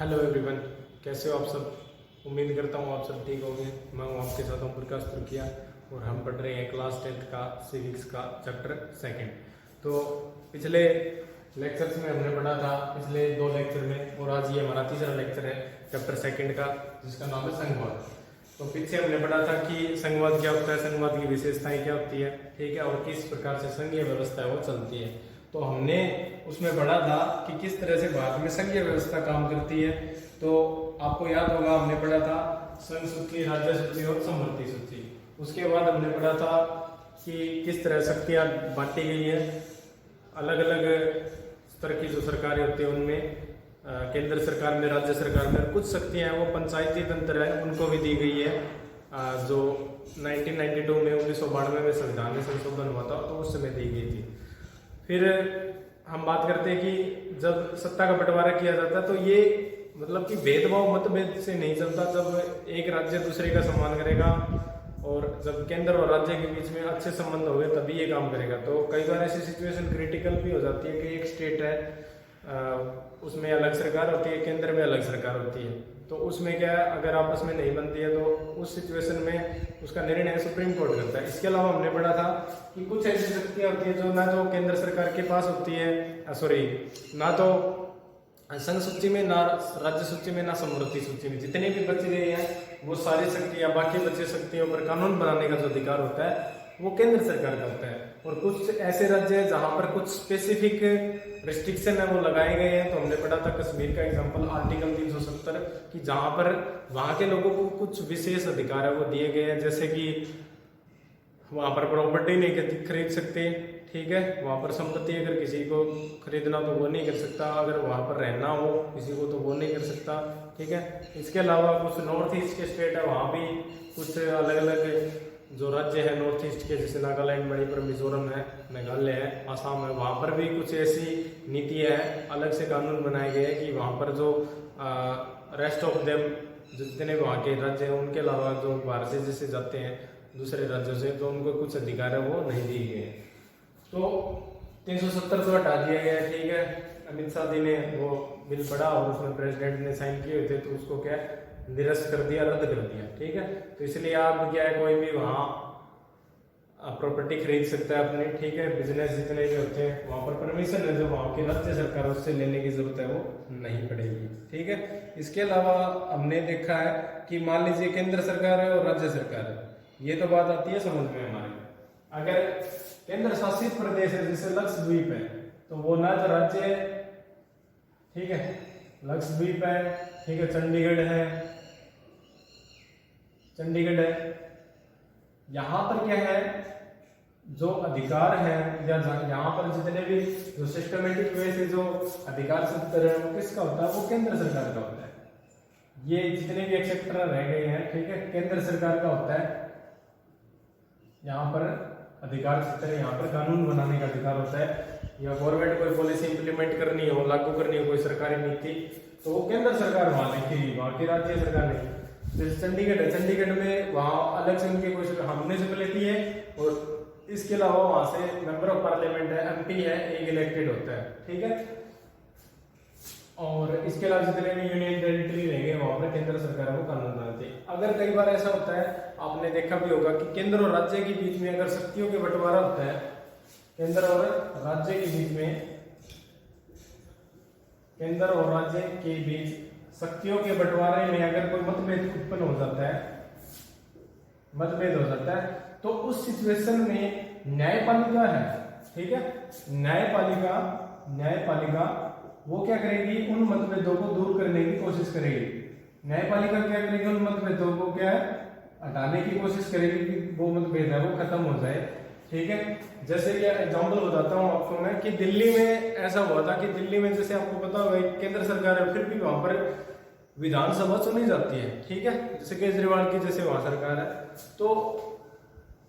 Hello everyone, कैसे हो आप सब। उम्मीद करता हूँ आप सब ठीक होंगे। मैं हूँ आपके साथ हूँ प्रकाश तुर्किया और हम पढ़ रहे हैं क्लास 10th का सिविक्स का चैप्टर सेकंड। तो पिछले लेक्चर्स में हमने पढ़ा था, पिछले 2 लेक्चर में, और आज ये हमारा तीसरा लेक्चर है चैप्टर सेकंड का, जिसका नाम है संघवाद। तो पीछे हमने पढ़ा था कि संघवाद क्या होता है, संघवाद की विशेषताएं क्या होती है, ठीक है, और किस प्रकार से संघीय व्यवस्था है वो चलती है। तो हमने उसमें पढ़ा था कि किस तरह से भारत में संघीय व्यवस्था काम करती है। तो आपको याद होगा हमने पढ़ा था संघ सूची, राज्य सूची और समवर्ती सूची। उसके बाद हमने पढ़ा था कि किस तरह शक्तियां बांटी गई है, अलग अलग स्तर की जो सरकारें होती है उनमें, केंद्र सरकार में, राज्य सरकार में कुछ शक्तियां हैं वो पंचायती तंत्र है उनको भी दी गई है। जो 1992 में 1992 में संविधान में संशोधन हुआ था तो उस समय दी गई थी। फिर हम बात करते हैं कि जब सत्ता का बंटवारा किया जाता तो ये मतलब कि भेदभाव मतभेद से नहीं चलता। जब एक राज्य दूसरे का सम्मान करेगा और जब केंद्र और राज्य के बीच में अच्छे संबंध हो गए तभी ये काम करेगा। तो कई बार ऐसी सिचुएशन क्रिटिकल भी हो जाती है कि एक स्टेट है, उसमें अलग सरकार होती है, केंद्र में अलग सरकार होती है। तो उसमें क्या है, अगर आपस में नहीं बनती है तो उस सिचुएशन में उसका निर्णय सुप्रीम कोर्ट करता है। इसके अलावा हमने पढ़ा था कि कुछ ऐसी शक्तियां होती है जो ना तो केंद्र सरकार के पास होती है, ना तो संघ सूची में, ना राज्य सूची में, ना समवर्ती सूची में। जितने भी बच गए हैं वो सारी शक्तियां, बाकी बचे शक्तियों पर कानून बनाने का जो अधिकार होता है वो केंद्र सरकार का होता है। और कुछ ऐसे राज्य हैं जहां पर कुछ स्पेसिफिक रिस्ट्रिक्शन है वो लगाए गए हैं। तो हमने पढ़ा था कश्मीर का एग्जांपल, आर्टिकल 370, कि जहां पर वहां के लोगों को कुछ विशेष अधिकार है वो दिए गए हैं, जैसे कि वहां पर प्रॉपर्टी नहीं खरीद सकते, ठीक है, वहां पर संपत्ति अगर किसी को खरीदना तो वो नहीं कर सकता, अगर वहां पर रहना हो किसी को तो वो नहीं कर सकता, ठीक है। इसके अलावा कुछ नॉर्थ ईस्ट के स्टेट है, वहां भी कुछ अलग अलग जो राज्य है नॉर्थ ईस्ट के, जैसे नागालैंड, मणिपुर, मिजोरम है, मेघालय है, आसाम है, वहां पर भी कुछ ऐसी नीतियां हैं, अलग से कानून बनाए गए हैं कि वहां पर जो रेस्ट ऑफ देम, जितने वहाँ के राज्य हैं उनके अलावा जो बाहर से जैसे जाते हैं दूसरे राज्यों से, तो उनको कुछ अधिकार है वो नहीं दिए गए हैं। तो 370 तो हटा दिया गया, ठीक है। अमित शाह जी ने वो बिल पढ़ा और उसमें प्रेसिडेंट ने साइन किए हुए थे, तो उसको क्या निरस्त कर दिया, रद्द कर दिया, ठीक है। तो इसलिए आप क्या है, कोई भी वहाँ प्रॉपर्टी खरीद सकता है अपनी, ठीक है। बिजनेस जितने भी होते हैं वहाँ पर परमिशन है जो वहाँ की राज्य सरकार उससे लेने की जरूरत है वो नहीं पड़ेगी, ठीक है। इसके अलावा हमने देखा है कि मान लीजिए केंद्र सरकार है और राज्य सरकार है, ये तो बात आती है समझ में हमारे। अगर केंद्र शासित प्रदेश है जैसे लक्षद्वीप है, तो वो ना तो राज्य है, ठीक है, लक्षद्वीप है, ठीक है, चंडीगढ़ है, यहाँ पर क्या है, जो अधिकार है या यहाँ पर जितने भी जो सिस्टमेटिक वे से जो अधिकार सूत्र है वो किसका होता है, वो केंद्र सरकार का होता है। ये जितने भी एक्सेप्टर रह गए हैं, ठीक है, केंद्र सरकार का होता है। यहाँ पर अधिकार सूत्र, यहाँ पर कानून बनाने का अधिकार होता है, या गवर्नमेंट कोई पॉलिसी इंप्लीमेंट करनी हो, लागू करनी हो, कोई सरकारी नीति, तो वो केंद्र सरकार वहां देखेगी, वहां की राज्य सरकार नहीं। जैसे चंडीगढ़ है, चंडीगढ़ में वहां अलग से उनकी कोई म्युनिसिपैलिटी है, और इसके अलावा वहां से मेंबर ऑफ पार्लियामेंट है, एमपी है, एक इलेक्टेड होता है, ठीक है। और इसके अलावा जितने भी यूनियन टेरिटरी रहेंगे वहां पर केंद्र सरकार को कानून बनाती है। अगर कई बार ऐसा होता है, आपने देखा भी होगा कि केंद्र और राज्य के बीच में अगर शक्तियों के बंटवारा होता है, केंद्र और राज्य के बीच में, केंद्र और राज्य के बीच शक्तियों के बंटवारे में अगर कोई मतभेद उत्पन्न हो जाता है, तो उस सिचुएशन में न्यायपालिका है, ठीक है, न्यायपालिका वो क्या करेगी, उन मतभेदों को दूर करने की कोशिश करेगी। न्यायपालिका क्या करेगी, उन मतभेदों को क्या है, हटाने की कोशिश करेगी कि वो मतभेद है वो खत्म हो जाए, ठीक है। जैसे कि एग्जांपल बताता हूँ आपको मैं कि दिल्ली में ऐसा हुआ था कि दिल्ली में जैसे आपको पता होगा केंद्र सरकार है, फिर भी वहां पर विधानसभा चुनी जाती है, ठीक है, जैसे केजरीवाल की जैसे वहां सरकार है। तो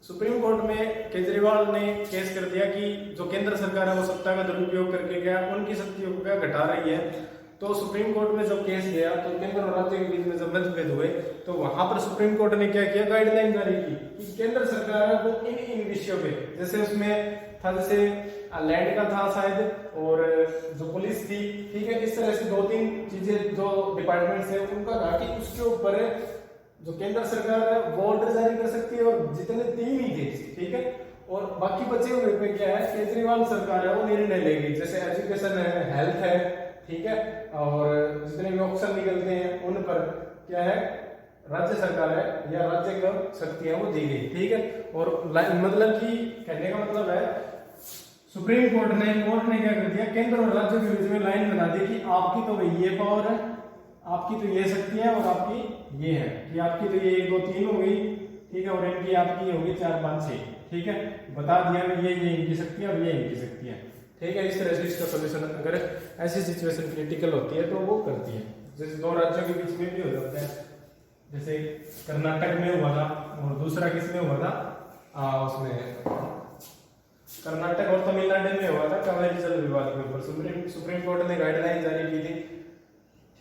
सुप्रीम कोर्ट में केजरीवाल ने केस कर दिया कि जो केंद्र सरकार है वो सत्ता का दुरुपयोग करके क्या उनकी शक्तियों को क्या घटा रही है। तो सुप्रीम कोर्ट में जब केस गया तो केंद्र और राज्य के बीच में जब मतभेद हुए तो वहां पर सुप्रीम कोर्ट ने क्या किया, गाइडलाइन जारी की कि केंद्र सरकार है वो इन विषयों पे, जैसे उसमें था, जैसे लैंड का था शायद, और जो पुलिस थी, ठीक है, इस तरह से 2-3 चीजें जो डिपार्टमेंट्स है उनका था कि उसके ऊपर जो केंद्र सरकार है वो ऑर्डर जारी कर सकती है, और जितने 3 ही थे, ठीक है, और बाकी बचे हुए पे क्या है, केजरीवाल सरकार है वो निर्णय लेगी, जैसे एजुकेशन है, हेल्थ है, ठीक है, और जितने भी ऑप्शन निकलते हैं उन पर क्या है, राज्य सरकार है या राज्य को शक्तियां वो दी गई, ठीक है। और मतलब कि कहने का मतलब है, सुप्रीम कोर्ट ने क्या कर दिया, केंद्र और राज्य के बीच में लाइन बना दी कि आपकी तो ये पावर है, आपकी तो ये शक्ति है, और आपकी ये है, कि आपकी तो ये 1 2 3 हो गई, ठीक है, और इनकी आपकी होगी 4 5 6, ठीक है, बता दिया ये इनकी शक्ति है और ये इनकी शक्ति है, ठीक है। इस तरह से इसका सोल्यूशन, अगर ऐसी सिचुएशन क्रिटिकल होती है तो वो करती है, जैसे 2 राज्यों के बीच में भी हो जाता है, जैसे कर्नाटक में हुआ था, और दूसरा किस में हुआ था, उसमें कर्नाटक और तमिलनाडु में हुआ था, कावेरी जल विवाद के ऊपर सुप्रीम कोर्ट ने गाइडलाइन जारी की थी,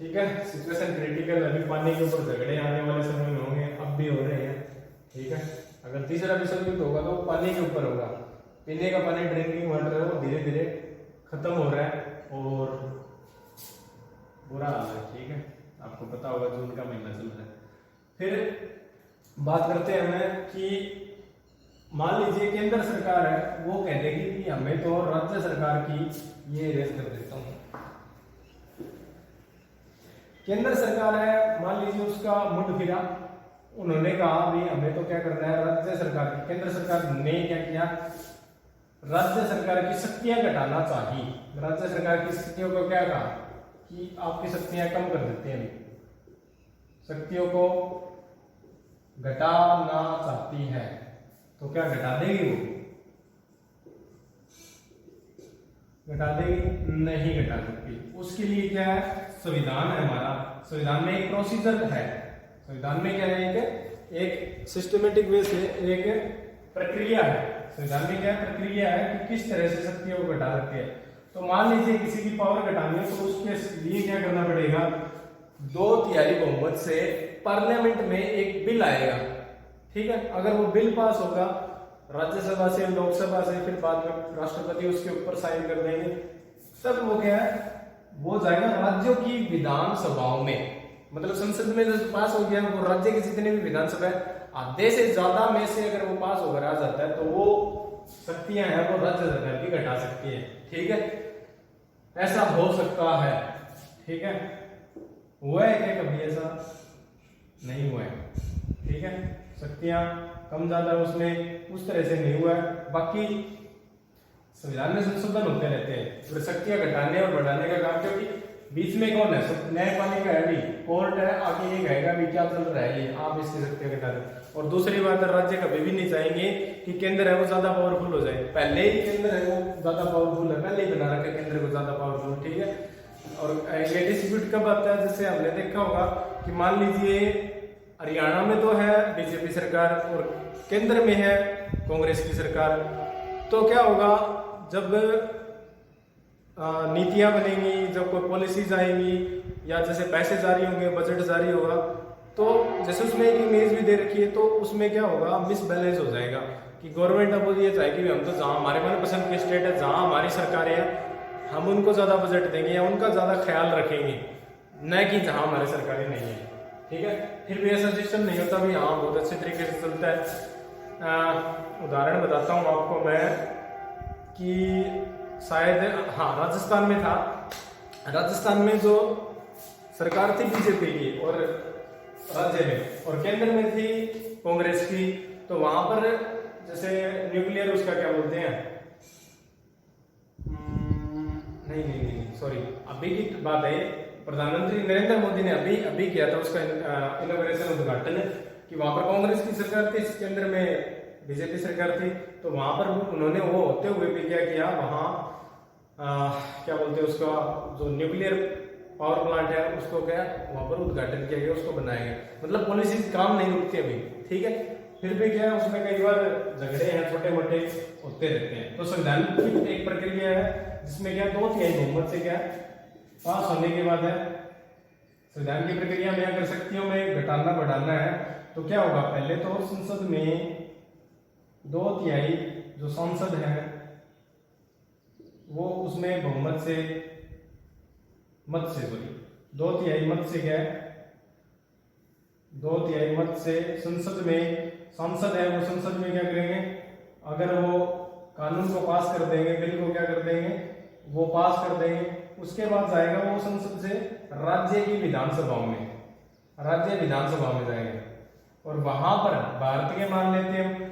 ठीक है। सिचुएशन क्रिटिकल, अभी पानी के ऊपर झगड़े आने वाले समय में होंगे, अब भी हो रहे हैं, ठीक है। अगर तीसरा विश्व युद्ध होगा तो पानी के ऊपर होगा, पीने का पानी, ड्रिंकिंग वाटर है वो धीरे धीरे खत्म हो रहा है, और बुरा हाल है, ठीक है, आपको पता होगा जून का महीना चल रहा है। फिर बात करते हैं हमें कि मान लीजिए केंद्र सरकार है वो कह देगी कि हमें तो राज्य सरकार की, ये रेस कर देता हूं, केंद्र सरकार है, मान लीजिए उसका मुंड फिरा, उन्होंने कहा भी हमें तो क्या करना है, राज्य सरकार की, केंद्र सरकार ने क्या किया, राज्य सरकार की शक्तियां घटाना चाहिए, राज्य सरकार की शक्तियों को क्या कहा कि आपकी शक्तियां कम कर देते हैं, शक्तियों को घटाना चाहती है, तो क्या घटा देगी, वो घटा देगी, नहीं घटा सकती। उसके लिए क्या है, संविधान है हमारा, संविधान में एक प्रोसीजर है, संविधान में क्या है, एक सिस्टमेटिक वे से एक प्रक्रिया है, संविधान में क्या प्रक्रिया है कि किस तरह से शक्तियों को घटा सकती है। तो मान लीजिए किसी की पावर घटानी है तो उसके लिए क्या करना पड़ेगा, 2/3 बहुमत से पार्लियामेंट में एक बिल आएगा, ठीक है। अगर वो बिल पास होगा राज्यसभा से, लोकसभा से, फिर बाद में राष्ट्रपति उसके ऊपर साइन कर देंगे, तब वो क्या है, वो जाएगा राज्यों की विधानसभाओं में, मतलब संसद में जब पास हो गया वो राज्य के जितने भी विधानसभा है, आधे से ज्यादा में से अगर वो पास होकर आ जाता है तो वो शक्तियां हैं वो राज्य सरकार की घटा सकती है, ठीक है, ऐसा हो सकता है, ठीक है। हुआ है क्या कभी ऐसा? नहीं हुआ है, ठीक है, शक्तियां कम ज्यादा उसमें उस तरह से नहीं हुआ है। बाकी संविधान में संशोधन होते रहते हैं और शक्तियां घटाने और बढ़ाने का काम, क्योंकि बीच में कौन है, न्यायपालिका है, अभी कोर्ट है, आगे ये कहेगा भी क्या चल रहा है, ये आप इसकी शक्तियां घटा दें। और दूसरी बात, राज्य कभी भी नहीं चाहेंगे कि केंद्र है वो ज्यादा पावरफुल हो जाए, पहले ही केंद्र है वो ज्यादा पावरफुल है, पहले ही बना रखा केंद्र को ज्यादा पावरफुल, ठीक है। और ये डिस्प्यूट कब आता है, जैसे हमने देखा होगा कि मान लीजिए हरियाणा में तो है बीजेपी सरकार और केंद्र में है कांग्रेस की सरकार, तो क्या होगा, जब नीतियां बनेंगी, जब कोई पॉलिसीज आएंगी या जैसे पैसे जारी होंगे, बजट जारी होगा, तो जैसे उसमें एक इमेज भी दे रखी है, तो उसमें क्या होगा, मिसबैलेंस हो जाएगा कि गवर्नमेंट अब ये चाहेगी हम तो जहां हमारे मनपसंद के स्टेट है, जहां हमारी सरकारें हैं, हम उनको ज्यादा बजट देंगे या उनका ज्यादा ख्याल रखेंगे, न कि जहां हमारी सरकारें नहीं है, ठीक है। फिर भी ऐसा सिस्टम नहीं होता भी हाँ बहुत अच्छे तरीके से चलता है। उदाहरण बताता हूँ आपको मैं कि शायद हाँ राजस्थान में था, राजस्थान में जो सरकार थी बीजेपी की और राज्य में, और केंद्र में थी कांग्रेस की, तो वहां पर जैसे न्यूक्लियर उसका क्या बोलते हैं, नहीं सॉरी, अभी की बात है, प्रधानमंत्री नरेंद्र मोदी ने अभी किया था उसका इनॉग्रेशन, उद्घाटन, कि वहां पर कांग्रेस की सरकार थी, केंद्र में बीजेपी सरकार थी, तो वहां पर उन्होंने वो होते हुए भी क्या किया, वहां क्या बोलते हैं उसका, जो न्यूक्लियर पावर प्लांट है उसको क्या वहां पर उद्घाटन किया गया, उसको बनाया गया। मतलब पॉलिसीज काम नहीं रुकती अभी, ठीक है। फिर भी क्या है, उसमें कई बार झगड़े हैं छोटे मोटे होते रहते हैं। तो संविधान की एक प्रक्रिया है जिसमें क्या 2/3 बहुमत से क्या पास होने के बाद है संविधान की प्रक्रिया में अगर शक्तियों में घटाना बढ़ाना है तो क्या होगा, पहले तो संसद में 2/3 जो सांसद हैं वो उसमें बहुमत से सॉरी 2/3 मत से क्या है, 2/3 मत से संसद में सांसद है वो संसद में क्या करेंगे, अगर वो कानून को पास कर देंगे, बिल को क्या कर देंगे, वो पास कर देंगे, उसके बाद जाएगा वो संसद से राज्य की विधानसभाओं में, राज्य विधानसभा में जाएगा और वहां पर भारत के मान लेते हैं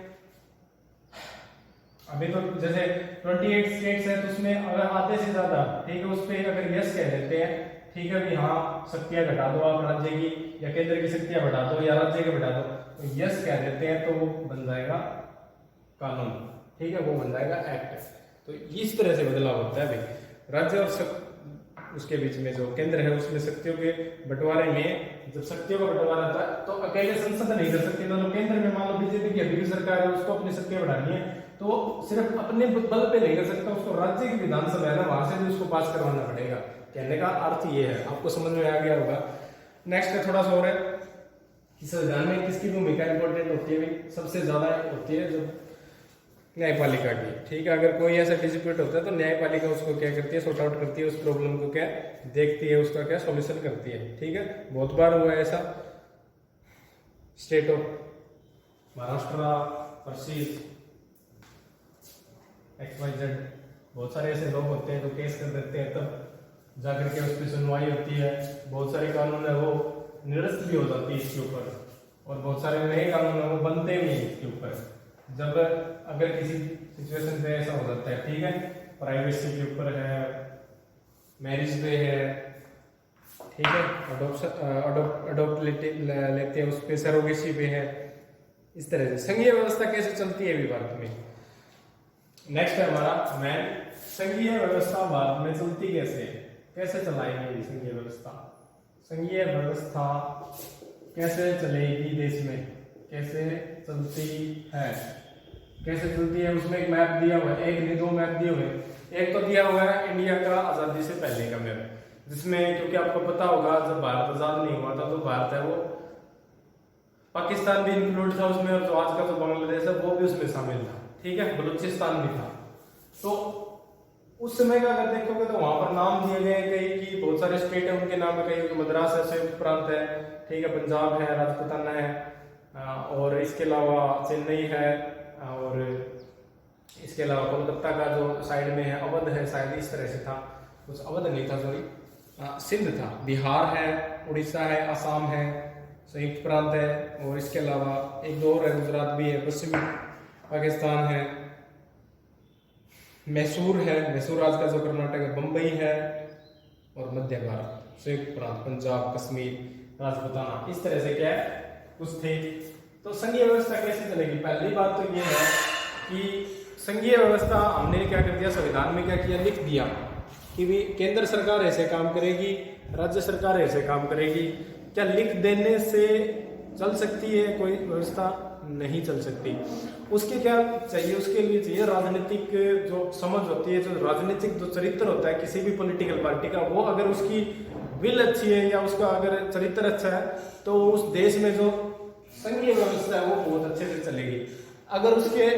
अभी तो जैसे 28 स्टेट्स है तो उसमें अगर आधे से ज्यादा ठीक है उस पर अगर यस कह देते हैं ठीक है कि हाँ शक्तियां घटा दो आप राज्य की या केंद्र की शक्तियां बढ़ा दो या राज्य के बढ़ा दो, तो यस कह देते हैं तो वो बन जाएगा कानून, ठीक है, वो बन जाएगा एक्ट। तो इस तरह से बदलाव होता है भाई राज्य और उसके बीच में जो केंद्र है उसमें शक्तियों के बंटवारे में जब शक्तियों का बंटवारा होता है तो अकेले संसद नहीं कर सकते, दोनों केंद्र में मान लो बीजेपी की अभी सरकार है उसको अपनी शक्तियां बढ़ानी है तो सिर्फ अपने बल पे नहीं कर सकता, उसको राज्य की विधानसभा है ना वहां से भी उसको पास करवाना पड़ेगा। कहने का अर्थ ये है, आपको समझ में आ गया होगा। नेक्स्ट है थोड़ा सा और है कि संविधान में किसकी भूमिका इंपॉर्टेंट होती है, भाई सबसे ज्यादा होती है जब न्यायपालिका की, ठीक है। अगर कोई ऐसा डिस्प्यूट होता है तो न्यायपालिका उसको क्या करती है, सॉर्ट आउट करती है, उस प्रॉब्लम को क्या देखती है, उसका क्या सॉल्यूशन करती है, ठीक है। बहुत बार हुआ है ऐसा, state of Maharashtra versus XYZ, बहुत सारे ऐसे लोग होते हैं जो केस कर देते हैं, तब जाकर के उस पर सुनवाई होती है, बहुत सारे कानून है वो निरस्त भी हो जाती है इसके ऊपर और बहुत सारे नए कानून है वो बनते भी हैं इसके ऊपर। जब अगर किसी सिचुएशन पे ऐसा हो जाता है, ठीक है, प्राइवेसी के ऊपर है, मैरिज पे है, ठीक है, अडॉप्ट लेते हैं उस पे, सरोगेसी पे है, इस तरह से संघीय व्यवस्था कैसे चलती है अभी भारत में। नेक्स्ट है हमारा मैन, संघीय व्यवस्था भारत में चलती कैसे, कैसे चलाएंगे संघीय व्यवस्था, संघीय व्यवस्था कैसे चलेगी देश में, कैसे चलती है, कैसे चलती है, उसमें एक मैप दिया हुआ है, एक नहीं 2 मैप दिए हुए हैं। एक तो दिया हुआ है इंडिया का आजादी से पहले का मैप, जिसमें क्योंकि आपको पता होगा जब भारत आजाद नहीं हुआ था तो भारत है वो पाकिस्तान भी इंक्लूड था उसमें और जो आज का जो बांग्लादेश है वो भी उसमें शामिल था, ठीक है, बलूचिस्तान भी था। तो उस समय का अगर देखोगे तो वहां पर नाम दिए गए कई कि बहुत सारे स्टेट है उनके नाम है, कई मद्रास है, संयुक्त प्रांत है, ठीक है, पंजाब है, राजपुताना है और इसके अलावा चेन्नई है और इसके अलावा कोलकाता का जो साइड में है अवध है, शायद इस तरह से था, कुछ अवध नहीं था सॉरी, सिंध था, बिहार है, उड़ीसा है, असम है, संयुक्त प्रांत है और इसके अलावा एक दो और है, गुजरात भी है, पश्चिमी पाकिस्तान है, मैसूर है, मैसूर आज का जो कर्नाटक है, बंबई है और मध्य भारत, संयुक्त प्रांत, पंजाब, कश्मीर, राजपुताना, इस तरह से क्या है कुछ थे। तो संघीय व्यवस्था कैसे चलेगी, पहली बात तो ये है कि संघीय व्यवस्था हमने क्या कर दिया, संविधान में क्या किया, लिख दिया कि भी केंद्र सरकार ऐसे काम करेगी, राज्य सरकार ऐसे काम करेगी। क्या लिख देने से चल सकती है कोई व्यवस्था, नहीं चल सकती। उसके क्या चाहिए, उसके लिए चाहिए राजनीतिक जो समझ होती है, जो राजनीतिक जो चरित्र होता है किसी भी पॉलिटिकल पार्टी का, वो अगर उसकी विल अच्छी है या उसका अगर चरित्र अच्छा है तो उस देश में जो संघीय व्यवस्था है वो बहुत अच्छे से चलेगी। अगर उसके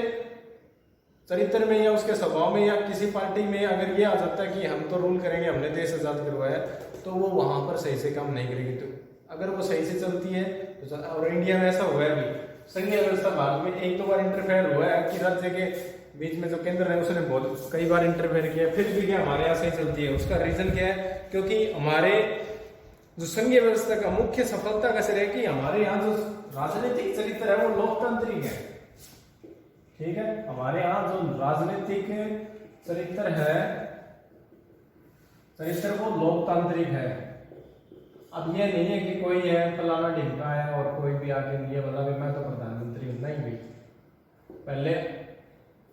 चरित्र में या उसके स्वभाव में या किसी पार्टी में अगर ये आ जाता है कि हम तो रूल करेंगे, हमने देश आजाद करवाया, तो वो वहां पर सही से काम नहीं करेगी। तो अगर वो सही से चलती है तो, और इंडिया में ऐसा हुआ है भी, संघीय व्यवस्था भारत में एक दो बार इंटरफेयर हुआ है कि राज्य के बीच में जो केंद्र है उसने बहुत कई बार इंटरफेयर किया, फिर भी क्या हमारे यहाँ सही चलती है। उसका रीजन क्या है, क्योंकि हमारे जो संघीय व्यवस्था का मुख्य सफलता का श्रेय कि हमारे यहाँ जो राजनीतिक चरित्र है वो लोकतांत्रिक है, ठीक है, हमारे यहाँ जो राजनीतिक चरित्र है, चरित्र वो लोकतांत्रिक है। अब ये नहीं है कि कोई है फलाना ढिमका है और कोई भी आके ये बोला कि मैं तो प्रधानमंत्री हूं, नहीं भी। पहले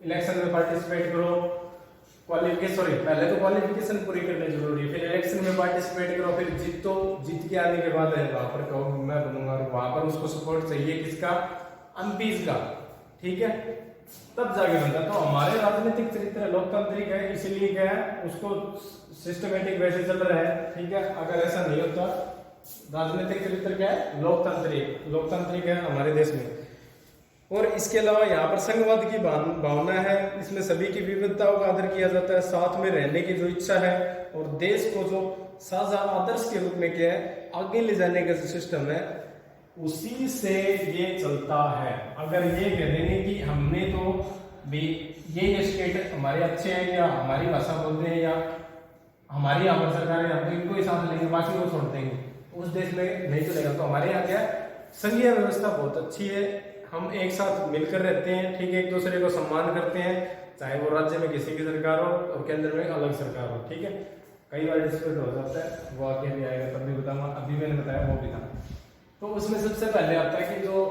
इलेक्शन में पार्टिसिपेट करो, पहले तो क्वालिफिकेशन पूरी करनी जरूरी है, फिर इलेक्शन में पार्टिसिपेट करो, फिर जीतो, जीत के आने के बाद है वहां पर कहो मैं बनूंगा, वहां पर उसको सपोर्ट चाहिए किसका, एमपीज का, ठीक है, तब जाके बनता। तो हमारे राजनीतिक चरित्र लोकतांत्रिक है, इसीलिए क्या है उसको सिस्टमेटिक वैसे चल रहा है, ठीक है। अगर ऐसा नहीं होता, राजनीतिक चरित्र क्या है, लोकतांत्रिक है हमारे देश में। और इसके अलावा यहाँ पर संघवाद की भावना है, इसमें सभी की विविधताओं का आदर किया जाता है, साथ में रहने की जो इच्छा है और देश को जो साझा आदर्श के रूप में क्या है आगे ले जाने का जो सिस्टम है उसी से ये चलता है। अगर ये कह देंगे कि हमने तो भी ये स्टेट हमारे अच्छे हैं या हमारी भाषा बोलते हैं या हमारी यहाँ पर सरकार है, हम तो इनको ही साथ लेंगे बाकी को छोड़ देंगे, उस देश में नहीं चलेगा। तो हमारे यहाँ क्या संघीय व्यवस्था बहुत अच्छी है, हम एक साथ मिलकर रहते हैं, ठीक है, एक दूसरे को सम्मान करते हैं, चाहे वो राज्य में किसी की सरकार हो और केंद्र में अलग सरकार हो, ठीक है। कई बार डिस्प्यूट हो जाता है, वो आगे भी आएगा तब भी बताऊंगा, अभी मैंने बताया वो भी था। तो उसमें सबसे पहले आता है कि जो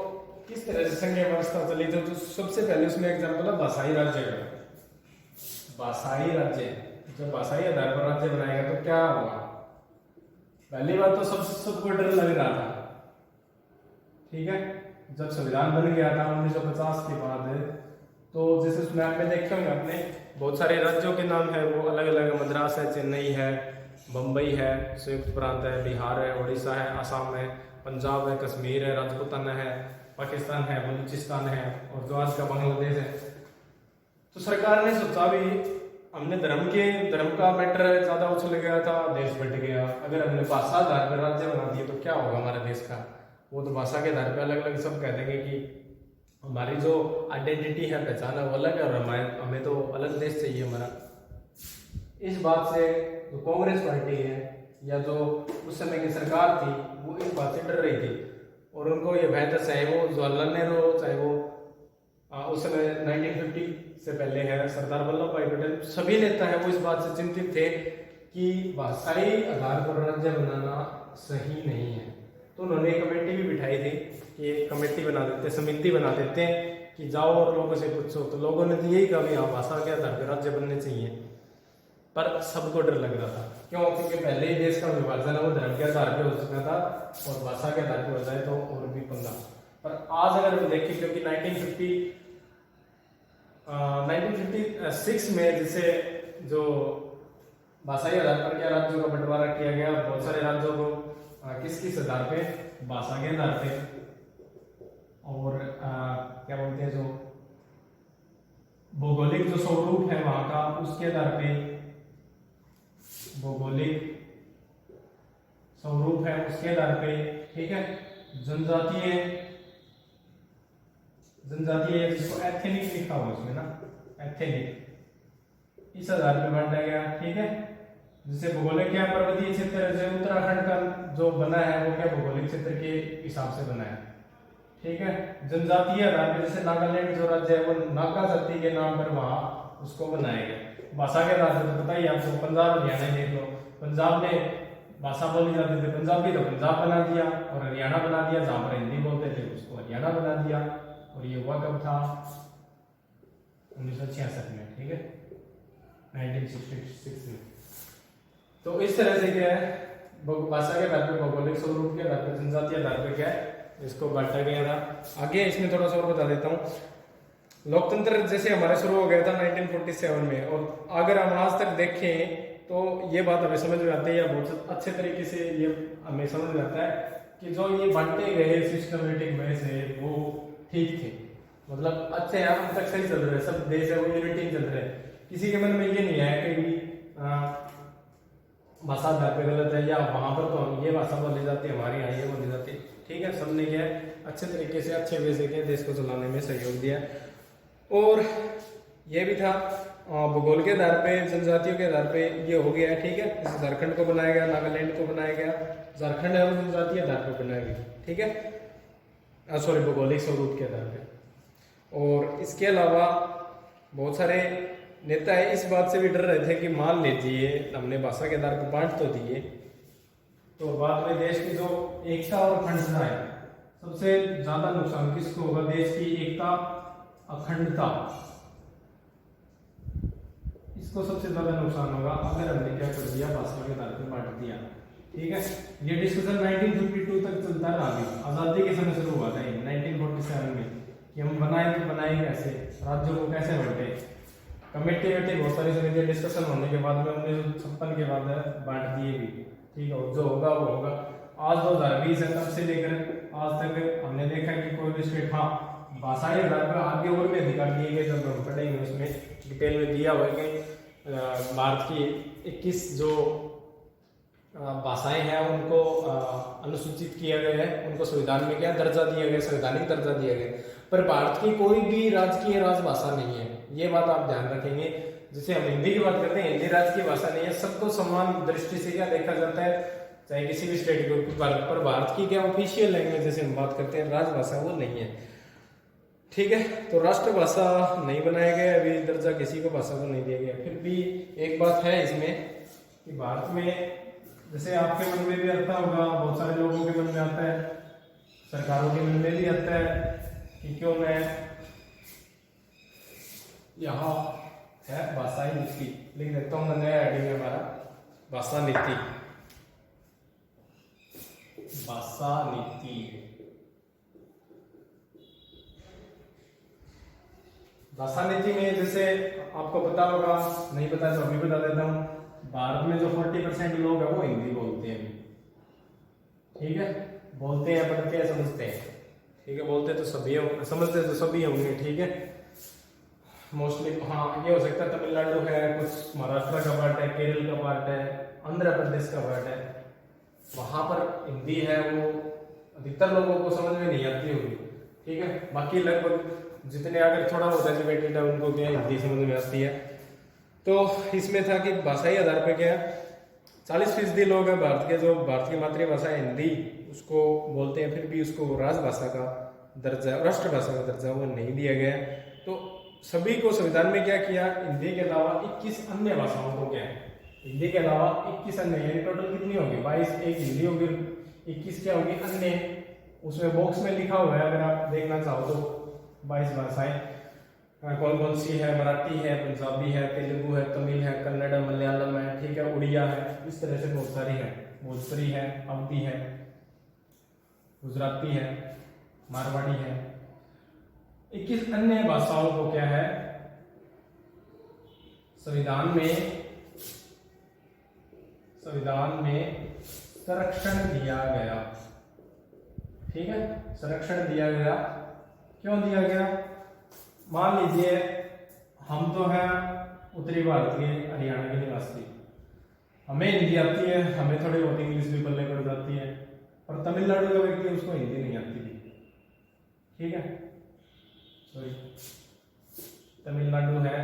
किस तरह से संघीय व्यवस्था चली, तो सबसे पहले उसमें एग्जाम्पल है भाषाई राज्य का। भाषाई राज्य, जब भाषाई आधार पर राज्य बनाएगा तो क्या होगा, पहली बार तो सबको डर लग रहा था, ठीक है। जब संविधान बन गया था 1950 के बाद, तो जैसे उसमें आप में देखते होंगे अपने बहुत सारे राज्यों के नाम है वो अलग अलग, मद्रास है, चेन्नई है, बम्बई है, संयुक्त प्रांत है, बिहार है, उड़ीसा है, असम है, पंजाब है, कश्मीर है, राजपूताना है, पाकिस्तान है, बलूचिस्तान है और जो आज का बांग्लादेश है। तो सरकार ने सोचा भी हमने धर्म का मैटर ज्यादा उछल गया था, देश बट गया, अगर हमने भाषा आधार पर राज्य बना दिए तो क्या होगा हमारे देश का, वो तो भाषा के आधार पर अलग अलग सब कह देंगे कि हमारी जो आइडेंटिटी है, पहचान है वो अलग है और हमें तो अलग देश चाहिए हमारा। इस बात से जो कांग्रेस पार्टी है या जो उस समय की सरकार थी वो इस बात से डर रही थी और उनको ये भय था, चाहे वो जवाहरलाल नेहरू, चाहे वो उस समय 1950 से पहले है सरदार वल्लभ भाई पटेल, सभी नेता है वो इस बात से चिंतित थे कि भाषाई आधार पर राज्य बनाना सही नहीं है। तो उन्होंने एक कमेटी भी बिठाई थी कि एक कमेटी बना देते, समिति बना देते हैं कि जाओ और लोगों से पूछो। तो लोगों ने तो यही कहा भी हाँ भाषा के आधार पर राज्य बनने चाहिए, पर सबको डर लग रहा था। क्यों? क्योंकि पहले ही देश का विभाजन है वो धर्म के आधार पर हो चुका था और भाषा के आधार पर हो जाए तो और भी पंगा। पर आज अगर हम देखें, क्योंकि 1956 में जैसे जो भाषाई आधार पर क्या राज्यों का बंटवारा किया गया, बहुत सारे राज्यों को किस आधार पे, भाषा के आधार पे और क्या बोलते हैं जो भौगोलिक जो स्वरूप है वहां का उसके आधार पे, भौगोलिक स्वरूप है उसके आधार पे, ठीक है। जनजातीय जिसको एथनिक लिखा हुआ उसमें ना, एथनिक, इस आधार पे बांटा गया, ठीक है। जैसे भौगोलिक क्या पर्वतीय क्षेत्र है, जैसे उत्तराखंड का जो बना है वो क्या भौगोलिक क्षेत्र के हिसाब से बना है, ठीक है। जनजातीय आधार पर जैसे नागालैंड जो राज्य है वो नागा जाति के नाम पर वहां उसको बनाया गया। भाषा के आधार पर तो पता ही आपको, पंजाब हरियाणा देख लो, पंजाब में भाषा बोली जाती थी पंजाबी, तो पंजाब बना दिया, और हरियाणा बना दिया, जहां पर हिंदी बोलते थे उसको हरियाणा बना दिया। और ये हुआ कब था? 1966 में, ठीक है, 1966 में। तो इस तरह से क्या है, भाषा के आधार पर, भौगोलिक स्वरूप के आधार पर, जनजातीय आधार पर क्या है इसको बांटा गया था। आगे इसमें थोड़ा सा और बता देता हूँ। लोकतंत्र जैसे हमारे शुरू हो गया था 1947 में, और अगर हम आज तक देखें तो ये बात हमें समझ में आती है, या बहुत अच्छे तरीके से ये हमें समझ में आता है कि जो ये बांटे गए सिस्टमेटिक वे से वो ठीक थे, मतलब अच्छे हैं, अब तक सही चल रहे हैं, सब देश है वो यूनिटी चल रहे हैं। किसी के मन में ये नहीं है कि भाषा आधार पे गलत है, या वहां पर तो हम ये भाषा बोली जाती है, हमारे यहाँ ये बोली जाती है, ठीक है। सबने क्या है अच्छे तरीके से, अच्छे वे से देश को चलाने में सहयोग दिया। और ये भी था भूगोल के आधार पे, जनजातियों के आधार पे ये हो गया है, ठीक है। जैसे झारखंड को बनाया गया, नागालैंड को बनाया गया, झारखंड है वो जनजातीय आधार पर बनाया गया, ठीक है, सॉरी भौगोलिक स्वरूप के आधार पे। और इसके अलावा बहुत सारे नेता है इस बात से भी डर रहे थे कि मान लीजिए हमने भाषा के आधार पर बांट तो दिए, तो बाद में देश की जो एकता और अखंडता है, सबसे ज्यादा नुकसान किसको होगा? देश की एकता, अखंडता, इसको सबसे ज्यादा नुकसान होगा अगर हमने क्या कर दिया, भाषा के आधार पर बांट दिया, ठीक है। ये डिस्कशन 1952 तक चलता रहा, आजादी के समय शुरू हुआ था 1947 में कि हम बनाए तो बनाए कैसे, राज्यों को कैसे बांटे। कमेटी बहुत सारी समितियां डिस्कशन होने के बाद में 1956 के बाद बांट दिए भी, ठीक है। जो होगा वो होगा। आज 2020 है, तब से लेकर आज तक हमने देखा कि कोई भी स्टेट, हाँ भाषाई आधार पर आगे और भी अधिकार दिए गए, जब हम पढ़ेंगे उसमें डिटेल में दिया हुआ है कि भारत की 21 जो भाषाएं हैं उनको अनुसूचित किया गया है, उनको संविधान में क्या दर्जा दिया गया, संवैधानिक दर्जा दिया गया। पर भारत की कोई भी राजकीय राजभाषा नहीं है, ये बात आप ध्यान रखेंगे। जैसे हम हिंदी की बात करते हैं, हिंदी राजकीय भाषा नहीं है, सबको समान दृष्टि से क्या देखा जाता है, चाहे किसी भी स्टेट को। पर भारत की क्या ऑफिशियल लैंग्वेज जैसे हम बात करते हैं राजभाषा, वो नहीं है, ठीक है। तो राष्ट्रभाषा नहीं बनाया गया, अभी दर्जा किसी को भाषा को नहीं दिया गया। फिर भी एक बात है इसमें कि भारत में जैसे आपके मन में भी आता होगा, बहुत सारे लोगों के मन में आता है, सरकारों के मन में भी आता है कि क्यों मैं यहाँ है भाषाई नीति लिख देता हूँ, नया हेडिंग है हमारा भाषा नीति। भाषा नीति, भाषा नीति में जैसे आपको पता होगा, नहीं पता तो अभी बता देता हूँ, भारत में जो 40% लोग हैं वो हिंदी बोलते हैं, ठीक है, बोलते हैं, पढ़ते हैं, समझते हैं, ठीक है। बोलते तो सभी होंगे, समझते तो सभी होंगे, ठीक है, मोस्टली। हाँ, ये हो सकता है तमिलनाडु है, कुछ महाराष्ट्र का पार्ट है, केरल का पार्ट है, आंध्र प्रदेश का पार्ट है, वहां पर हिंदी है, वो अधिकतर लोगों को समझ में नहीं आती होगी, ठीक है। बाकी लगभग जितने अगर थोड़ा बहुत एजुकेटेड है उनको क्या हिंदी समझ में आती है। तो इसमें था कि भाषाई आधार पर क्या 40% लोग हैं भारत के, जो भारत की मातृभाषा है हिंदी, उसको बोलते हैं, फिर भी उसको राजभाषा का दर्जा, राष्ट्रभाषा का दर्जा वो नहीं दिया गया। तो सभी को संविधान में क्या किया, हिंदी के अलावा 21 अन्य भाषाओं को क्या है, हिंदी के अलावा 21 अन्य, यानी टोटल कितनी होगी 22, एक हिंदी होगी, 21 क्या होगी अन्य, उसमें बॉक्स में लिखा हुआ है, अगर आप देखना चाहो तो 22 भाषाएं कौन कौन सी है, मराठी है, पंजाबी है, तेलुगु है, तमिल है, कन्नड़, मलयालम है, ठीक है, उड़िया है, इस तरह से बहुत सारी है, भोजपुरी है, अवधी है, गुजराती है, मारवाड़ी है। 21 अन्य भाषाओं को क्या है संविधान में संरक्षण दिया गया, ठीक है, संरक्षण दिया गया। क्यों दिया गया, मान लीजिए हम तो हैं उत्तरी भारत के, हरियाणा के निवासी, हमें हिंदी आती है, हमें थोड़ी बहुत इंग्लिश भी बोलने पड़ जाती है, और तमिलनाडु का व्यक्ति उसको हिंदी नहीं आती थी, ठीक है, सॉरी तमिलनाडु है,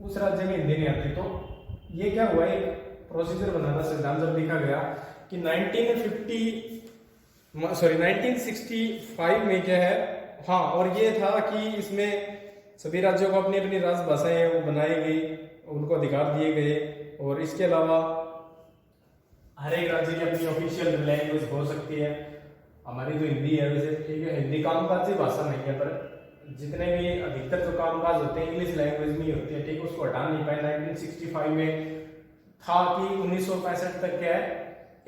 उस राज्य में हिंदी नहीं आती। तो ये क्या हुआ, एक प्रोसीजर बनाना संविधान जब लिखा गया कि 1965 में क्या है, हाँ, और ये था कि इसमें सभी राज्यों को अपनी अपनी राजभाषाएं हैं वो बनाई गई, उनको अधिकार दिए गए, और इसके अलावा हर एक राज्य की अपनी ऑफिशियल लैंग्वेज हो सकती है। हमारी जो हिंदी है वैसे, ठीक है, हिंदी कामकाजी भाषा नहीं है, पर जितने भी अधिकतर जो कामकाज होते हैं इंग्लिश लैंग्वेज में ही होती है, ठीक है, उसको हटा नहीं पाए। 1965 में था कि 1965 तक क्या है,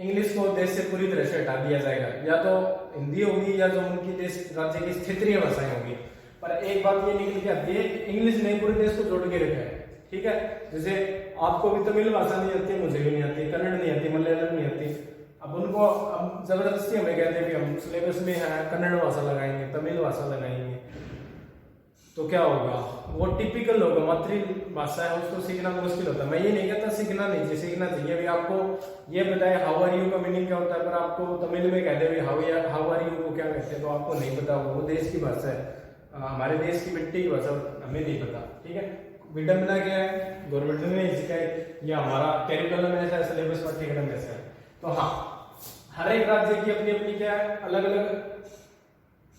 इंग्लिश को देश से पूरी तरह से हटा दिया जाएगा, या तो हिंदी होगी या जो उनकी देश राज्य की क्षेत्रीय भाषाएं होगी। पर एक बात ये निकल के आती है, इंग्लिश ने पूरे देश को जोड़ के रखा है, ठीक है। जैसे आपको भी तमिल भाषा नहीं आती, मुझे भी नहीं आती, कन्नड़ नहीं आती, मलयालम नहीं आती, अब उनको अब जबरदस्ती हमें कहते हैं कि हम सिलेबस में है कन्नड़ भाषा लगाएंगे, तमिल भाषा लगाएंगे, तो क्या होगा, वो टिपिकल होगा, मातृभाषा है, उसको सीखना मुश्किल होता है। मैं ये नहीं कहता सीखना नहीं चाहिए, सीखना चाहिए। अभी आपको ये बताया हाउ आर यू का मीनिंग क्या होता है, पर आपको तमिल में कहते हुए हाउ आर यू को क्या कहते हैं, तो आपको नहीं पता होगा, वो देश की भाषा है, हमारे देश की मिट्टी की भाषा हमें नहीं पता, ठीक है। विडम्बना क्या है, गवर्नमेंट ने नहीं सिखाई, या हमारा कैरिकुलम ऐसा है, सिलेबस पाठ्यक्रम ऐसा है। तो हाँ, हर एक राज्य की अपनी अपनी क्या है, अलग अलग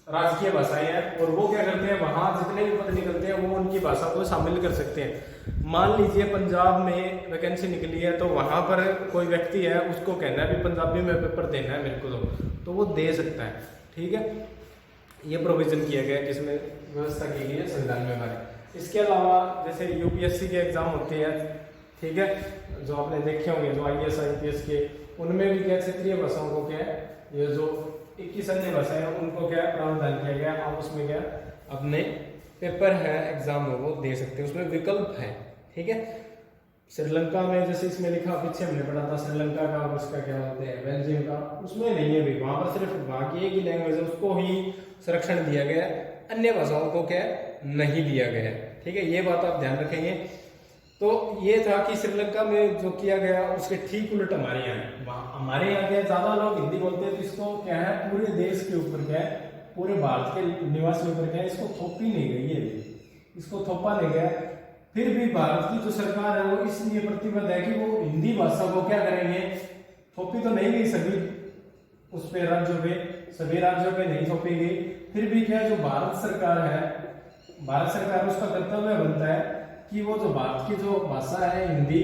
राजकीय भाषाएं हैं, और वो क्या करते हैं, वहां जितने भी पद निकलते हैं वो उनकी भाषा को शामिल कर सकते हैं। मान लीजिए पंजाब में वैकेंसी निकली है, तो वहां पर कोई व्यक्ति है, उसको कहना है भी पंजाबी में पेपर देना है मेरे को, तो वो दे सकता है, ठीक है। ये प्रोविजन किया गया, जिसमें व्यवस्था की गई है संविधान में हमारे। इसके अलावा जैसे यूपीएससी के एग्जाम होते हैं, ठीक है, जो आपने देखे होंगे, जो IAS IPS के, उनमें भी क्या क्षेत्रीय भाषाओं को क्या है, ये जो 21 अन्य भाषाएं हैं उनको क्या प्रावधान किया गया, आप उसमें क्या अपने पेपर है एग्जाम में वो दे सकते हैं, उसमें विकल्प है, ठीक है। श्रीलंका में जैसे इसमें लिखा, पीछे हमने पढ़ा था श्रीलंका का, और उसका क्या बोलते हैं बेल्जियम का, उसमें नहीं है भी, वहां पर सिर्फ वहां की एक ही लैंग्वेज है, उसको ही संरक्षण दिया गया है। अन्य भाषाओं को क्या नहीं दिया गया है। ठीक है, ये बात आप ध्यान रखेंगे। तो ये था कि श्रीलंका में जो किया गया उसके ठीक उलट हमारे यहाँ है। हमारे यहाँ क्या ज्यादा लोग हिंदी बोलते हैं, तो इसको क्या है पूरे देश के ऊपर क्या है, पूरे भारत के निवासियों पर क्या है, इसको थोपी नहीं गई है, इसको थोपा नहीं गया। फिर भी भारत की जो सरकार है वो इसलिए प्रतिबद्ध है कि वो हिंदी भाषा को क्या करेंगे, थोपी तो नहीं गई सभी उस पे राज्यों पे, सभी राज्यों पे नहीं थोपी गई। फिर भी क्या जो भारत सरकार है, भारत सरकार उसका कर्तव्य बनता है कि वो जो भारत की जो भाषा है हिंदी,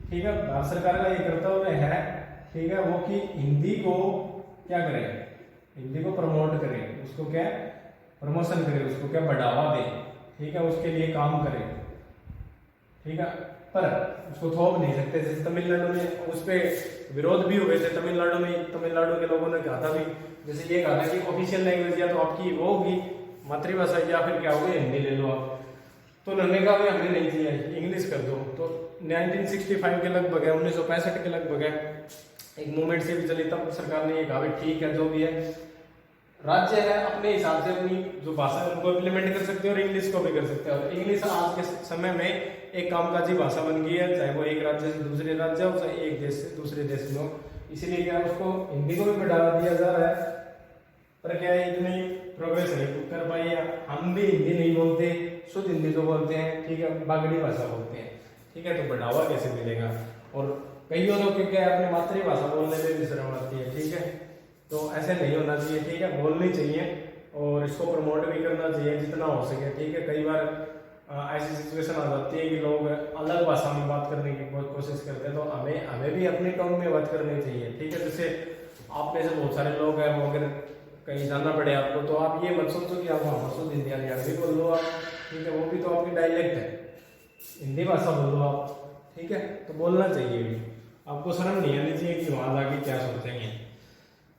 ठीक है, भारत सरकार का ये कर्तव्य है, ठीक है, वो कि हिंदी को क्या करे, हिंदी को प्रमोट करे, उसको क्या प्रमोशन करे, उसको क्या बढ़ावा दे, ठीक है, उसके लिए काम करे, ठीक है। पर उसको थोप नहीं सकते। जैसे तमिलनाडु में उस पर विरोध भी हुए थे, तमिलनाडु में, तमिलनाडु के लोगों ने कहा था भी, जैसे ये कहा था कि ऑफिशियल लैंग्वेज या तो आपकी वो होगी मातृभाषा या फिर क्या होगी हिंदी ले लो आप। तो उन्होंने कहा भाई हमने नहीं दिया, इंग्लिश कर दो। तो 1965 के लगभग है, 1965 के लगभग है, एक मूवमेंट से भी चली, तब सरकार ने ये कहा भाई ठीक है जो भी है, राज्य है अपने हिसाब से अपनी जो भाषा है उनको इम्प्लीमेंट कर सकते हैं और इंग्लिश को भी कर सकते हैं। और इंग्लिश आज के समय में एक कामकाजी भाषा बन गई है, चाहे वो एक राज्य से दूसरे राज्य हो, चाहे एक देश से दूसरे देश में हो। इसीलिए क्या उसको हिंदी को भी बढ़ावा दिया जा रहा है। पर क्या है इतनी प्रोग्रेस नहीं कर पाई है। हम भी हिंदी नहीं बोलते, शुद्ध हिंदी जो बोलते हैं, ठीक है, बागड़ी भाषा बोलते हैं, ठीक है, तो बढ़ावा कैसे मिलेगा। और कईयों लोग क्या है अपनी मातृभाषा बोलने में भी शर्म आती है, ठीक है, तो ऐसे नहीं होना चाहिए, ठीक है, बोलनी चाहिए और इसको प्रमोट भी करना चाहिए जितना हो सके, ठीक है। कई बार ऐसी सिचुएशन आ जाती है कि लोग अलग भाषा में बात करने की बहुत कोशिश करते हैं, तो हमें भी अपनी टोन में बात करनी चाहिए, ठीक है। जैसे आप में से बहुत सारे लोग हैं, वो अगर कहीं जाना पड़े आपको, तो आप ये मत सोचो कि आप वहाँ शुद्ध हिंदी हरियाणवी बोल लो आप, ठीक है, वो भी तो आपकी डायलेक्ट है, हिंदी भाषा बोल लो आप, ठीक है, तो बोलना चाहिए भी। आपको शर्म नहीं आनी चाहिए कि वहाँ जाके क्या सोचेंगे,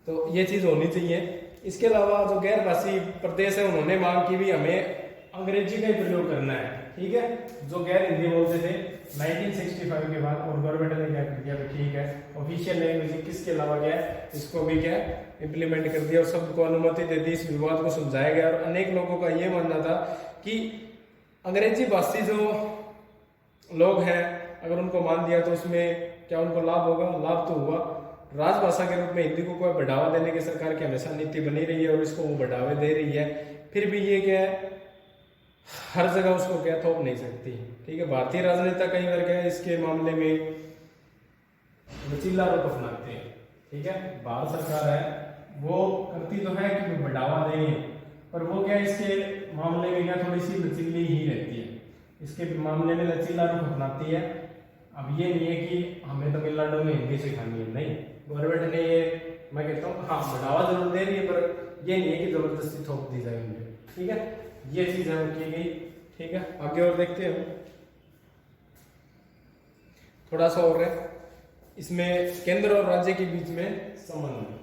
तो ये चीज़ होनी चाहिए। इसके अलावा जो गैर भाषी प्रदेश है उन्होंने मांग की भी हमें अंग्रेजी का ही प्रयोग करना है, ठीक है। जो गैर हिंदी बोलते थे 1965 के बाद, और गवर्नमेंट ने क्या कर दिया, ठीक है, ऑफिशियल लैंग्वेज किसके अलावा क्या है, इसको भी क्या इंप्लीमेंट कर दिया और सबको अनुमति दे दी। इस विवाद को समझाया गया और अनेक लोगों का ये मानना था कि अंग्रेजी भाषी जो लोग हैं अगर उनको मान दिया तो उसमें क्या उनको लाभ होगा, लाभ तो हुआ। राजभाषा के रूप में हिंदी को कोई बढ़ावा देने की सरकार की हमेशा नीति बनी रही है और इसको वो बढ़ावा दे रही है। फिर भी ये क्या है हर जगह उसको क्या थोप नहीं सकती, ठीक है। भारतीय राजनेता कई बार क्या है इसके मामले में लचीला रुख अपनाते हैं, ठीक है। भारत सरकार है वो करती तो है कि वो बढ़ावा देंगे, पर वो क्या इसके मामले में क्या थोड़ी सी लचीली ही रहती है, इसके मामले में लचीला रुख अपनाती है। अब ये नहीं है कि हमें तमिलनाडु में हिंदी सिखानी है, नहीं, गवर्नमेंट ने ये मैं कहता हूँ हाँ बढ़ावा जरूर दे रही है, पर ये नहीं है कि जबरदस्ती थोप दी जाए उन्हें, ठीक है। ये चीज है वो की गई, ठीक है। आगे और देखते हैं थोड़ा सा और है इसमें केंद्र और राज्य के बीच में संबंध।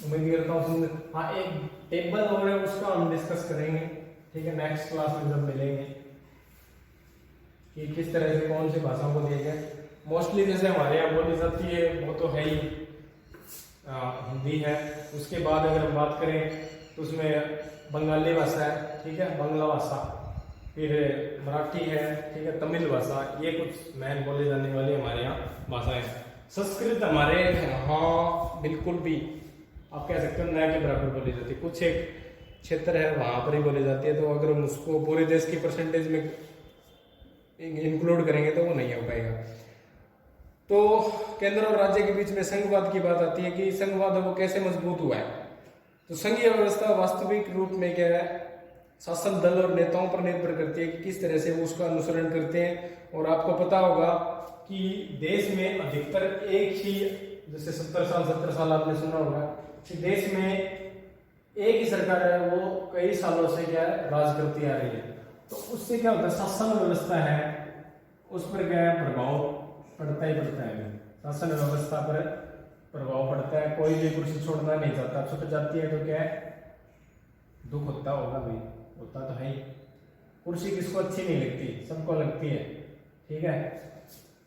उम्मीद करता हूँ हाँ एक टेबल और है उसका हम डिस्कस करेंगे, ठीक है, नेक्स्ट क्लास में जब मिलेंगे कि किस तरह से कौन सी भाषाओं को दिया गया। मोस्टली जैसे हमारे यहाँ बोली जाती है वो तो है ही हिंदी है। उसके बाद अगर हम बात करें तो उसमें बंगाली भाषा है, ठीक है, बांग्ला भाषा, फिर मराठी है, ठीक है, तमिल भाषा, ये कुछ मेन बोले जाने वाली हमारे यहाँ भाषाएं। संस्कृत हमारे यहाँ बिल्कुल भी आप कह सकते हो नया के बराबर बोली जाती है, कुछ एक क्षेत्र है वहाँ पर ही बोली जाती है। तो अगर हम उसको पूरे देश की परसेंटेज में इंक्लूड करेंगे तो वो नहीं हो पाएगा। तो केंद्र और राज्य के बीच में संघवाद की बात आती है कि संघवाद वो कैसे मजबूत हुआ है। तो संघीय व्यवस्था वास्तविक रूप में क्या है शासन दल और नेताओं पर निर्भर करती है कि किस तरह से वो उसका अनुसरण करते हैं। और आपको पता होगा कि देश में अधिकतर एक ही, जैसे 70 साल आपने सुना होगा कि देश में एक ही सरकार है वो कई सालों से क्या है राज करती आ रही है। तो उससे क्या होता है शासन व्यवस्था है उस पर क्या है प्रभाव पड़ता ही पड़ता है, शासन व्यवस्था पर प्रभाव पड़ता है। कोई भी कुर्सी छोड़ना नहीं चाहता, छूट जाती है तो क्या है दुख होता होगा भाई, होता तो है ही। कुर्सी किसको अच्छी नहीं लगती, सबको लगती है, ठीक है।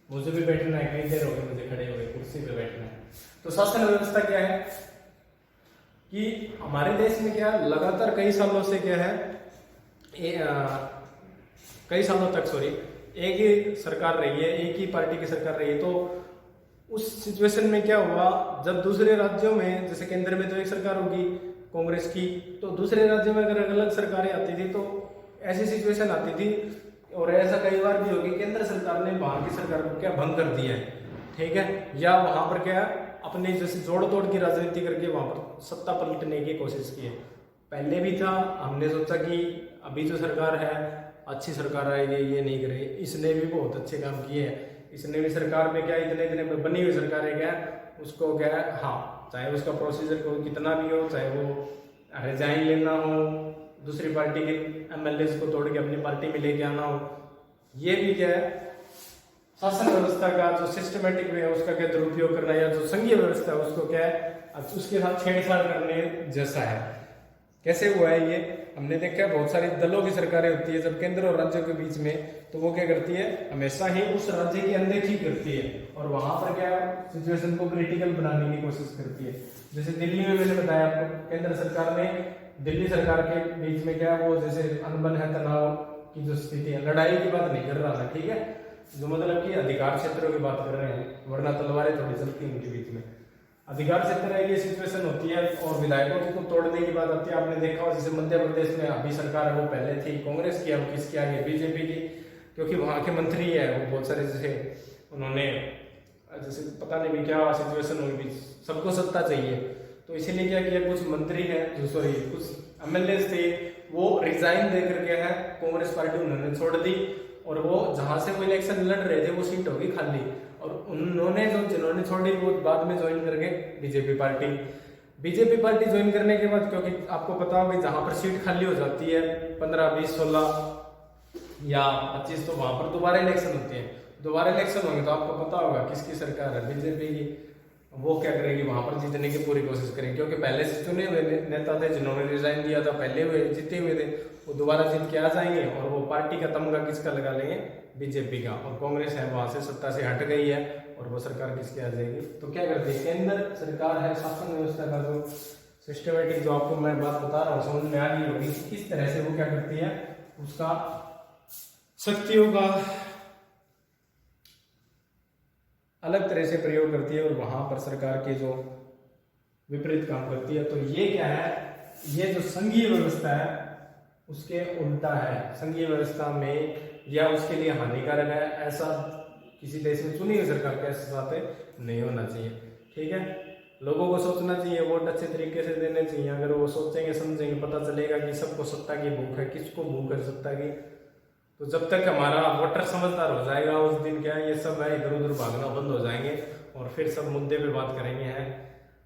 मुझे भी बैठना है, कई देर हो गई मुझे खड़े हो गए, कुर्सी पे बैठना है, तो शासन व्यवस्था क्या है कि हमारे देश में क्या लगातार कई सालों से क्या है, कई सालों तक एक ही सरकार रही है, एक ही पार्टी की सरकार रही है। तो उस सिचुएशन में क्या हुआ, जब दूसरे राज्यों में जैसे केंद्र में तो एक सरकार होगी कांग्रेस की, तो दूसरे राज्यों में अगर अलग सरकारें आती थी तो ऐसी सिचुएशन आती थी, और ऐसा कई बार भी होगी केंद्र सरकार ने वहां की सरकार को क्या भंग कर दिया है, ठीक है, या वहां पर क्या अपने जैसे जोड़ तोड़ की राजनीति करके वहां पर सत्ता पलटने की कोशिश की है। पहले भी था, हमने सोचा कि अभी जो सरकार है अच्छी सरकार आएगी, ये नहीं करे, इसने भी बहुत अच्छे काम किए हैं, इसने भी सरकार में क्या इतने इतने बनी हुई सरकार है क्या उसको क्या है, हाँ चाहे उसका प्रोसीजर को कितना भी हो, चाहे वो रिजाइन लेना हो, दूसरी पार्टी के एमएलए को तोड़ के अपनी पार्टी में लेके आना हो, ये भी क्या है शासन व्यवस्था का जो सिस्टमेटिक वे है उसका क्या दुरुपयोग करना, या जो संघीय व्यवस्था है उसको क्या है उसके साथ छेड़छाड़ करने जैसा है। कैसे हुआ है ये हमने देखा है, बहुत सारी दलों की सरकारें होती है जब केंद्र और राज्यों के बीच में, तो वो क्या करती है हमेशा ही उस राज्य की अनदेखी करती है और वहां पर क्या सिचुएशन को क्रिटिकल बनाने की कोशिश करती है। जैसे दिल्ली में मैंने बताया आपको, केंद्र सरकार ने दिल्ली सरकार के बीच में क्या वो जैसे अनबन है, तनाव की जो स्थिति है, लड़ाई की बात नहीं कर रहा था, ठीक है, जो मतलब कि अधिकार क्षेत्रों की बात कर रहे हैं, वरना तलवारें थोड़ी चलती हैं उनके बीच में। अधिकार क्षेत्र है ये सिचुएशन होती है और विधायकों को तोड़ने की बात आती है। आपने देखा हो जैसे मध्य प्रदेश में अभी सरकार है वो पहले थी कांग्रेस की, अब किसकी आ गई बीजेपी की, क्योंकि वहां के मंत्री है वो बहुत सारे जैसे उन्होंने जैसे पता नहीं भी क्या सिचुएशन होगी, सबको सत्ता चाहिए, तो इसीलिए क्या किया कुछ मंत्री है जो सॉरी कुछ एमएलए थे वो रिजाइन दे करके है कांग्रेस पार्टी उन्होंने छोड़ दी, और वो जहां से वो इलेक्शन लड़ रहे थे वो सीट होगी खाली, और उन्होंने जो जिन्होंने छोड़ी वो बाद में ज्वाइन करके बीजेपी पार्टी ज्वाइन करने के बाद, क्योंकि आपको पता होगा जहां पर सीट खाली हो जाती है 15, 20, 16 या 25, तो वहां पर दोबारा इलेक्शन होते हैं, दोबारा इलेक्शन होंगे तो आपको पता होगा किसकी सरकार है, बीजेपी की, वो क्या करेगी वहां पर जीतने की पूरी कोशिश करेगी, क्योंकि पहले से चुने हुए नेता थे जिन्होंने रिजाइन दिया था, पहले हुए जीते हुए थे, वो दोबारा जीत के आ जाएंगे और वो पार्टी का तमगा किसका लगा लेंगे, बीजेपी का, और कांग्रेस है वहां से सत्ता से हट गई है और वो सरकार किसकी आ जाएगी। तो क्या करती है केंद्र सरकार है, शासन व्यवस्था का जो सिस्टमेटिक जो आपको मैं बात बता रहा हूँ समझ में आ गई होगी किस तरह से वो क्या करती है उसका शक्तियों का अलग तरह से प्रयोग करती है और वहां पर सरकार के जो विपरीत काम करती है। तो ये क्या है, ये जो संघीय व्यवस्था है उसके उल्टा है, संघीय व्यवस्था में या उसके लिए हानिकारक है, ऐसा किसी देश में चुनी हुई सरकार के साथ नहीं होना चाहिए, ठीक है। लोगों को सोचना चाहिए, वोट अच्छे तरीके से देने चाहिए, अगर वो सोचेंगे समझेंगे पता चलेगा कि सबको सत्ता की भूख है, किसको भूख है सत्ता की। तो जब तक हमारा वोटर समझदार हो जाएगा उस दिन क्या है ये सब है इधर उधर भागना बंद हो जाएंगे और फिर सब मुद्दे पे बात करेंगे, हैं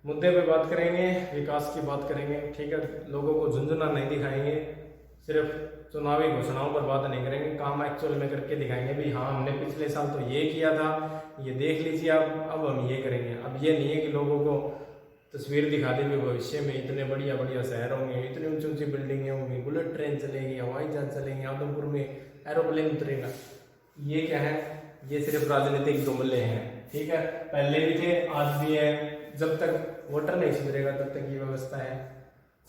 मुद्दे पे बात करेंगे, विकास की बात करेंगे, ठीक है, लोगों को झुंझुना नहीं दिखाएंगे, सिर्फ चुनावी घोषणाओं पर बात नहीं करेंगे, काम एक्चुअल में करके दिखाएंगे भी हाँ हमने पिछले साल तो ये किया था, ये देख लीजिए अब हम ये करेंगे। अब ये नहीं है कि लोगों को तस्वीर दिखा देंगे भविष्य में इतने बढ़िया बढ़िया शहर होंगे, इतनी ऊंची ऊंची बिल्डिंगें होंगी, बुलेट ट्रेन चलेगी, हवाई जहाज चलेंगे, आदमपुर में एरोप्लेन उतरेगा, ये क्या है, ये सिर्फ राजनीतिक जुमले हैं, ठीक है, पहले भी थे आज भी है, जब तक वोटर नहीं सुधरेगा तब तक ये व्यवस्था है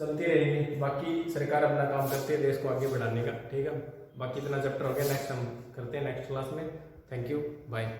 चलती रहेगी। बाकी सरकार अपना काम करती है देश को आगे बढ़ाने का, ठीक है। बाकी इतना चैप्टर हो गया, नेक्स्ट हम करते हैं नेक्स्ट क्लास में। Thank you, bye.